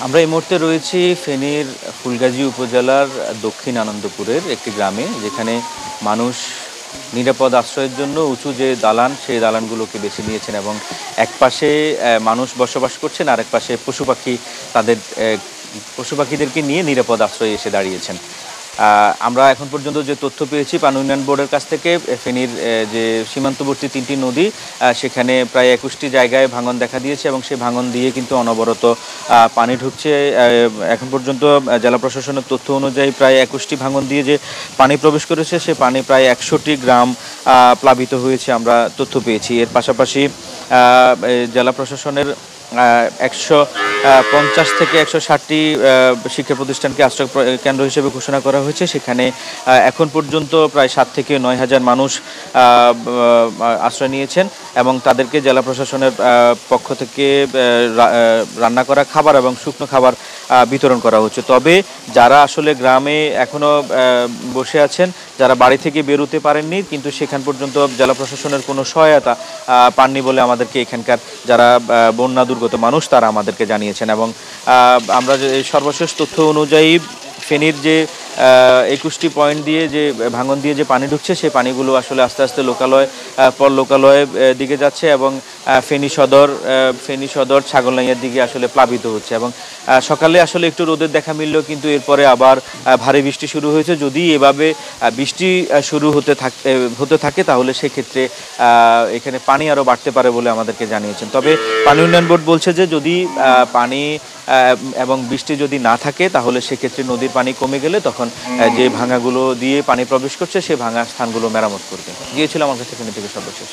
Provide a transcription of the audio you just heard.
আমরা এই মুহূর্তে রয়েছি ফেনীর ফুলগাজী উপজেলার দক্ষিণ আনন্দপুরের একটি গ্রামে, যেখানে মানুষ নিরাপদ আশ্রয়ের জন্য উঁচু যে দালান, সেই দালানগুলোকে বেছে নিয়েছেন এবং এক পাশে মানুষ বসবাস করছেন, আরেক পাশে পশু পাখি তাদের পশু পাখিদেরকে নিয়ে নিরাপদ আশ্রয়ে এসে দাঁড়িয়েছেন। আমরা এখন পর্যন্ত যে তথ্য পেয়েছি পানি উন্নয়ন বোর্ডের কাছ থেকে, ফেনীর যে সীমান্তবর্তী 3টি নদী, সেখানে প্রায় 21টি জায়গায় ভাঙন দেখা দিয়েছে এবং সেই ভাঙন দিয়ে কিন্তু অনবরত পানি ঢুকছে। এখন পর্যন্ত জেলা প্রশাসনের তথ্য অনুযায়ী প্রায় 21টি ভাঙন দিয়ে যে পানি প্রবেশ করেছে, সে পানি প্রায় 100টি গ্রাম প্লাবিত হয়েছে, আমরা তথ্য পেয়েছি। এর পাশাপাশি জেলা প্রশাসনের 150 থেকে 160টি শিক্ষা প্রতিষ্ঠানকে আশ্রয় কেন্দ্র হিসেবে ঘোষণা করা হয়েছে। সেখানে এখন পর্যন্ত প্রায় 7 থেকে 9 হাজার মানুষ আশ্রয় নিয়েছেন এবং তাদেরকে জেলা প্রশাসনের পক্ষ থেকে রান্না করা খাবার এবং শুকনো খাবার বিতরণ করা হচ্ছে। তবে যারা আসলে গ্রামে এখনও বসে আছেন, যারা বাড়ি থেকে বেরোতে পারেননি, কিন্তু সেখান পর্যন্ত জেলা প্রশাসনের কোনো সহায়তা পাননি বলে আমাদেরকে এখানকার যারা বন্যা দুর্গত মানুষ তারা আমাদেরকে জানিয়েছেন। এবং আমরা সর্বশেষ তথ্য অনুযায়ী ফেনীর যে 21টি পয়েন্ট দিয়ে যে ভাঙন দিয়ে যে পানি ঢুকছে, সেই পানিগুলো আসলে আস্তে আস্তে লোকালয়ের দিকে যাচ্ছে এবং ফেনী সদর ছাগলনাইয়ার দিকে আসলে প্লাবিত হচ্ছে। এবং সকালে আসলে একটু রোদের দেখা মিললেও কিন্তু এরপরে আবার ভারী বৃষ্টি শুরু হয়েছে। যদি এভাবে বৃষ্টি শুরু হতে থাকে তাহলে সেক্ষেত্রে এখানে পানি আরও বাড়তে পারে বলে আমাদেরকে জানিয়েছেন। তবে পানি উন্নয়ন বোর্ড বলছে যে যদি পানি এবং বৃষ্টি যদি না থাকে তাহলে সেক্ষেত্রে নদীর পানি কমে গেলে তখন যে ভাঙাগুলো দিয়ে পানি প্রবেশ করছে সেই ভাঙা স্থানগুলো মেরামত করবে। গিয়েছিল আমার কাছে ফেনী থেকে সর্বশেষ।